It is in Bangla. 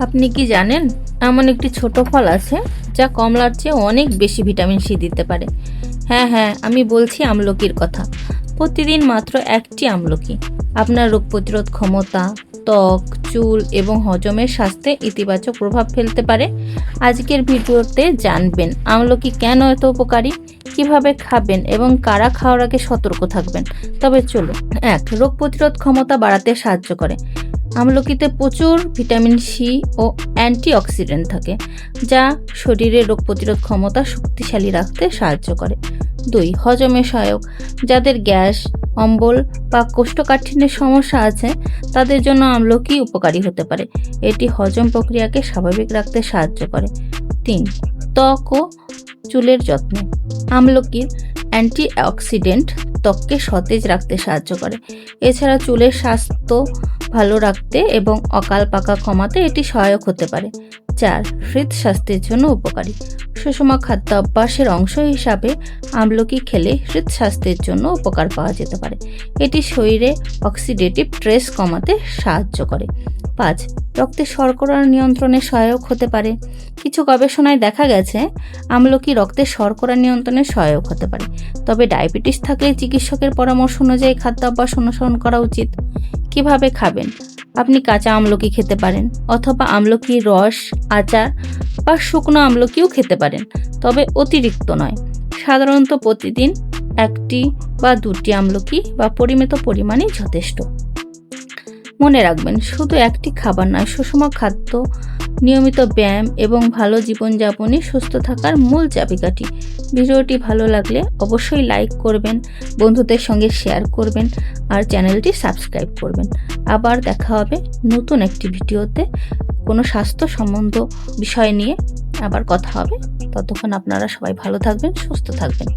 আপনি কি জানেন এমন একটি ছোট ফল আছে যা কমলার চেয়ে অনেক বেশি ভিটামিন সি দিতে পারে? হ্যাঁ, আমি বলছি আমলকির কথা। প্রতিদিন মাত্র একটি আমলকি আপনার রোগ প্রতিরোধ ক্ষমতা, ত্বক, চুল এবং হজমের স্বাস্থ্যে ইতিবাচক প্রভাব ফেলতে পারে। আজকের ভিডিওতে জানবেন আমলকি কেন এত উপকারী, কিভাবে খাবেন এবং কারা খাওয়ার আগে সতর্ক থাকবেন। তবে চলুন। 1. রোগ প্রতিরোধ ক্ষমতা বাড়াতে সাহায্য করে। আমলকিতে প্রচুর ভিটামিন সি ও অ্যান্টিঅক্সিডেন্ট থাকে, যা শরীরের রোগ প্রতিরোধ ক্ষমতা শক্তিশালী রাখতে সাহায্য করে। 2. হজমে সহায়ক। যাদের গ্যাস, অম্বল বা কোষ্ঠকাঠিন্যের সমস্যা আছে তাদের জন্য আমলকি উপকারী হতে পারে। এটি হজম প্রক্রিয়াকে স্বাভাবিক রাখতে সাহায্য করে। 3. ত্বক ও চুলের যত্ন। আমলকির অ্যান্টিঅক্সিডেন্ট ত্বককে সতেজ রাখতে সাহায্য করে। এছাড়া চুলের স্বাস্থ্য ভালো রাখতে এবং অকাল পাকা কমাতে এটি সহায়ক হতে পারে। 4. হৃদস্বাস্থ্যের জন্য উপকারী। সুষম খাদ্য অভ্যাসের অংশ হিসাবে আমলকি খেলে হৃদস্বাস্থ্যের জন্য উপকার পাওয়া যেতে পারে। এটি শরীরে অক্সিডেটিভ স্ট্রেস কমাতে সাহায্য করে। 5. রক্তে শর্করা নিয়ন্ত্রণে সহায়ক হতে পারে। কিছু গবেষণায় দেখা গেছে আমলকি রক্তে শর্করা নিয়ন্ত্রণে সহায়ক হতে পারে। তবে ডায়াবেটিস থাকলে চিকিৎসকের পরামর্শ অনুযায়ী খাদ্যাভ্যাস অনুসরণ করা উচিত। কিভাবে খাবেন? আপনি কাঁচা আমলকি খেতে পারেন, অথবা আমলকির রস, আচার বা শুকনো আমলকিও খেতে পারেন, তবে অতিরিক্ত নয়। সাধারণত প্রতিদিন 1টি বা 2টি আমলকি বা পরিমিত পরিমাণই যথেষ্ট। মনে রাখবেন, শুধু একটি খাবার নয়, সুষম খাদ্য, নিয়মিত ব্যায়াম এবং ভালো জীবনযাপনই সুস্থ থাকার মূল চাবিকাঠি। ভিডিওটি ভালো লাগলে অবশ্যই লাইক করবেন, বন্ধুদের সঙ্গে শেয়ার করবেন আর চ্যানেলটি সাবস্ক্রাইব করবেন। আবার দেখা হবে নতুন একটি ভিডিওতে, কোনো স্বাস্থ্য সম্বন্ধ বিষয় নিয়ে আবার কথা হবে। ততক্ষণ আপনারা সবাই ভালো থাকবেন, সুস্থ থাকবেন।